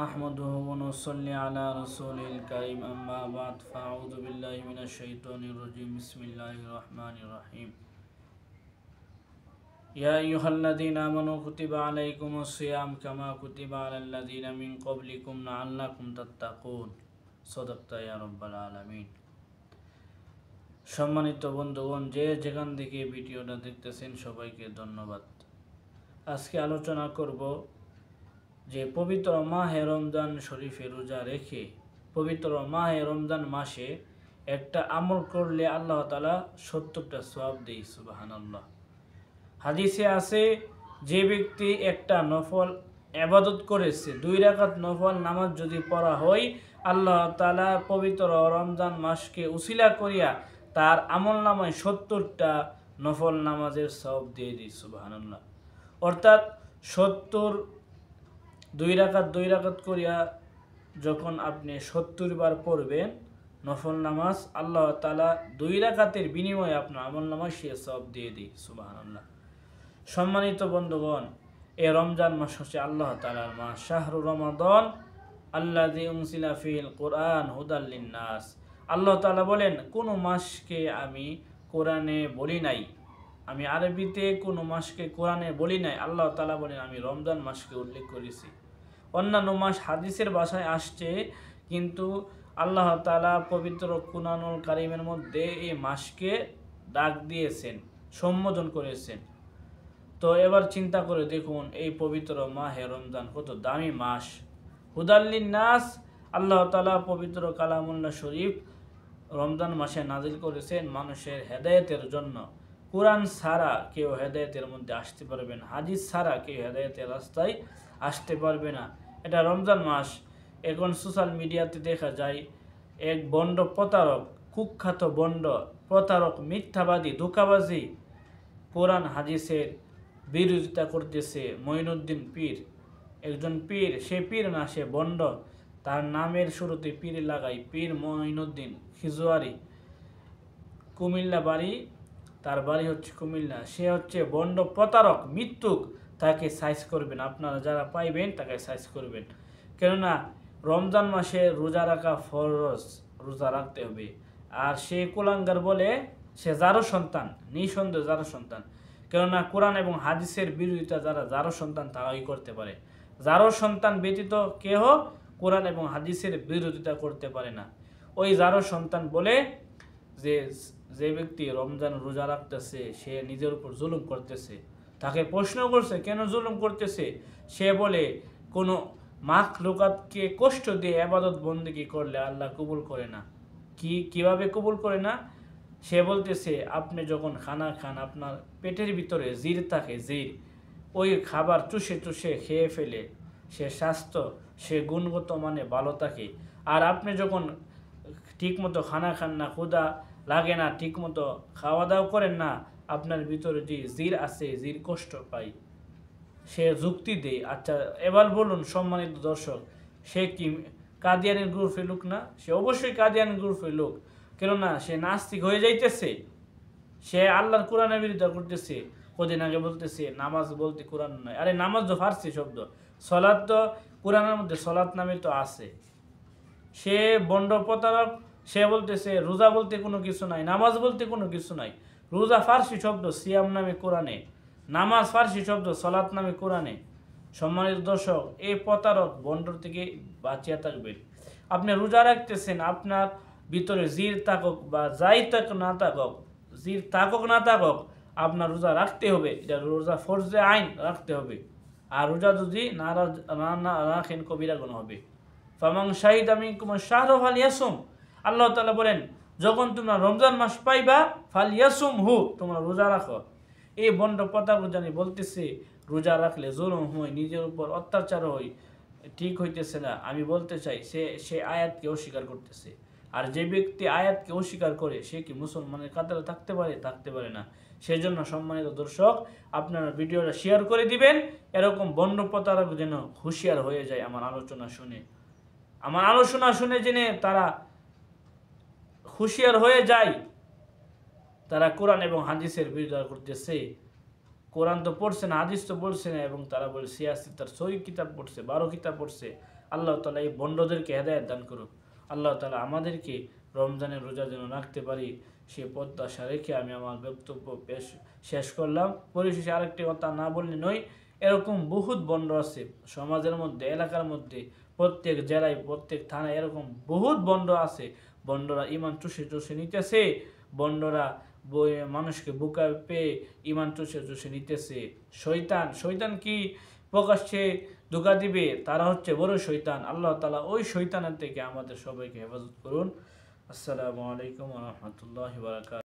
نحمده ونصلي على رسوله الكريم أما بعد فأعوذ بالله من الشيطان الرجيم بسم الله الرحمن الرحيم يا أيها الذين آمنوا كتب عليكم الصيام كما كتب على الذين من قبلكم لعلكم تتقون صدقت يا رب العالمين। সম্মানিত বন্ধুগণ, যে যেখান থেকে ভিডিওটা দেখতেছেন সবাইকে ধন্যবাদ। আজকে আলোচনা করব যে পবিত্র মাহে রমজান শরীফে রোজা রেখে পবিত্র মাহে রমজান মাসে একটা আমল করলে আল্লাহ তাআলা 70টা সওয়াব দেয়। সুবহানাল্লাহ। হাদিসে আছে, যে ব্যক্তি একটা নফল ইবাদত করেছে, 2 রাকাত নফল নামাজ যদি পড়া হয়, আল্লাহ তাআলা পবিত্র রমজান মাসকে উসিলা করিয়া তার আমলনামায় 70টা নফল নামাজের সওয়াব দিয়ে দেয়। সুবহানাল্লাহ। অর্থাৎ 2 রাকাত করিয়া যখন আপনি 70 বার পড়বেন নফল নামাজ, আল্লাহ তাআলা 2 রাকাতের বিনিময়ে আপনার আমলনামায় সে সওয়াব দিয়ে দেয়। সুবহানাল্লাহ। সম্মানিত বন্ধুগণ, এই রমজান মাস হচ্ছে আল্লাহ তাআলার মাস। শাহরু রমাদান আল্লাযী উনজিলা ফীহিল কুরআন হুদাল লিন-নাস। আল্লাহ তাআলা বলেন, কোন মাসকে আমি কোরআনে বলি নাই, আমি আরবিতে কোন মাসকে কোরআনে বলি নাই। আল্লাহ তাআলা বলেন, আমি রমজান মাসকে উল্লেখ করেছি। অন্যান্য মাস হাদিসের ভাষায় আসছে, কিন্তু আল্লাহ তাআলা পবিত্র কুরআনুল কারীমের মধ্যে এই মাসকে ডাক দিয়েছেন, সম্বোধন করেছেন। তো এবার চিন্তা করে দেখুন, এই পবিত্র মাহে রমজান কত দামি মাস। হুদাল লিন-নাস, আল্লাহ তাআলা পবিত্র কালামুল্লাহ শরীফ রমজান মাসে নাজিল করেছেন মানুষের হেদায়েতের জন্য। কোরআন ছাড়া কেউ হেদায়েতের মধ্যে আসতে পারবে না, হাদিস ছাড়া কেউ হেদায়েতের রাস্তায় আসতে পারবে না। এটা রমজান মাস। এখন সোশ্যাল মিডিয়াতে দেখা যায় এক বন্ড প্রতারক, কুখ্যাত বন্ড প্রতারক, মিথ্যাবাদী, ধোঁকাবাজি কোরআন হাদিসের বিরোধিতা করতেছে। মঈনুদ্দিন পীর, একজন পীর, সে পীর না, সে বন্ড। তার নামের শুরুতে পীর লাগাই, পীর মঈনুদ্দিন খিজওয়ারি, কুমিল্লা বাড়ি, তার বাড়ি হচ্ছে কুমিল্লা। সে হচ্ছে বন্ড প্রতারক, মিথ্যুক। তাকে সাইজ করবেন, আপনারা যারা পাইবেন তাকে সাইজ করবেন। কেননা রমজান মাসে রোজা রাখা ফরজ, রোজা রাখতে হবে। আর সে কুলাঙ্গার বলে সে যারও সন্তান, নিঃসন্দেহ যারও সন্তান। কেননা কোরআন এবং হাদিসের বিরোধিতা যারও সন্তান তারাই করতে পারে। যারও সন্তান ব্যতীত কেহ কোরআন এবং হাদিসের বিরোধিতা করতে পারে না। ওই যারও সন্তান বলে যে ব্যক্তি রমজান রোজা রাখতেছে সে নিজের উপর জুলুম করতেছে। তাকে প্রশ্ন করছে, কেন জুলুম করতেছে? সে বলে, কোনো মাখলুকাতকে কষ্ট দিয়ে ইবাদত বন্দেগী করলে আল্লাহ কবুল করে না। কিভাবে কবুল করে না? সে বলতেছে, আপনি যখন খানা খান, আপনার পেটের ভিতরে জির থাকে, জির, ওই খাবার চুষে চুষে খেয়ে ফেলে সে স্বাস্থ্য, সে গুণগত মানে ভালো থাকে। আর আপনি যখন ঠিকমতো খানা খান না, ক্ষুধা লাগে না, ঠিকমতো খাওয়া দাওয়া করেন না, আপনার ভিতরে যে জির আছে, জির কষ্ট পাই। সে যুক্তি দেয়। আচ্ছা, এবার বলুন সম্মানিত দর্শক, সে কি কাদিয়ানের গ্রুপের লোক না? সে অবশ্যই কাদিয়ানের গ্রুপের লোক। কেননা সে নাস্তিক হয়ে যাইতেছে, সে আল্লাহর কোরআনের বিরোধিতা করতেছে। কদিন আগে বলতেছে নামাজ বলতে কোরআন নয়। আরে নামাজ তো ফার্সি শব্দ, সলাৎ তো কোরআনের মধ্যে সলাৎ নামে তো আছে। সে বন্ড প্রতারক, সে বলতেছে রোজা বলতে কোনো কিছু নাই, নামাজ বলতে কোনো কিছু নাই। রোজা ফার্সি শব্দ, সিয়াম নামে কোরআনে, নামাজ ফার্সি শব্দ, সলাৎ নামে কোরআনে। সম্মানিত দর্শক, এই প্রতারক বন্ডর থেকে বাঁচিয়ে থাকবেন। আপনি রোজা রাখতেছেন, আপনার ভিতরে জির থাকুক বা যাই থাকুক না থাকুক, জির থাকুক না থাকুক, আপনার রোজা রাখতে হবে। এটা রোজা ফরজে আইন, রাখতে হবে। আর রোজা যদি না রাখেন কবিরা গুনাহ হবে। ফামান শাহিদা মিনকুম আশ-শাহরা ফালইয়াসুম। আল্লাহ তাআলা বলেন, যখন তোমরা রমজান মাস পাইবা, ফালইয়াসুম হু, তোমরা রোজা রাখো। এই বন্ড প্রতারক জানি বলতেছে রোজা রাখলে জুলুম হয়, নিজের উপর অত্যাচার হয়, ঠিক হইতেছে না। আমি বলতে চাই সে আয়াতকে অস্বীকার করতেছে। আর যে ব্যক্তি আয়াতকে অস্বীকার করে সে কি মুসলমানের কাতারে থাকতে পারে? থাকতে পারে না। সেজন্য সম্মানিত দর্শক, আপনারা ভিডিওটা শেয়ার করে দিবেন, এরকম বন্ড প্রতারক যেন হুঁশিয়ার হয়ে যায় আমার আলোচনা শুনে জেনে তারা হুঁশিয়ার হয়ে যায়। তারা কোরআন এবং হাদিসের বিরোধিতা করতেছে। কোরআন তো পড়ছে না, হাদিস তো বলছে না, এবং তারা বলে সিয়াসি তার 6 কিতাব পড়ছে, 12 কিতাব পড়ছে। আল্লাহ তাআলা এই বন্ডদেরকে হেদায়েত দান করুন। আল্লাহ তাআলা আমাদেরকে রমজানের রোজা যেন রাখতে পারি সে প্রত্যাশা রেখে আমি আমার বক্তব্য শেষ করলাম। পরিশেষে আরেকটি কথা না বললে নয়, এরকম বহুত বন্ড আছে সমাজের মধ্যে, এলাকার মধ্যে, প্রত্যেক জেলায়, প্রত্যেক থানায় এরকম বহুত বন্ড আছে। বন্ডরা ইমান চুষে চুষে নিতেছে, বন্ডরা মানুষকে বোকা পেয়ে ইমান চুষে চুষে নিতেছে। শয়তান কি প্রকাশ্যে ধোঁকা দিবে, তারা হচ্ছে বড় শয়তান। আল্লাহ তাআলা ওই শয়তানের থেকে আমাদের সবাইকে হেফাজত করুন। আসসালামু আলাইকুম ওয়া রাহমাতুল্লাহি ওয়া বারাকাতুহু।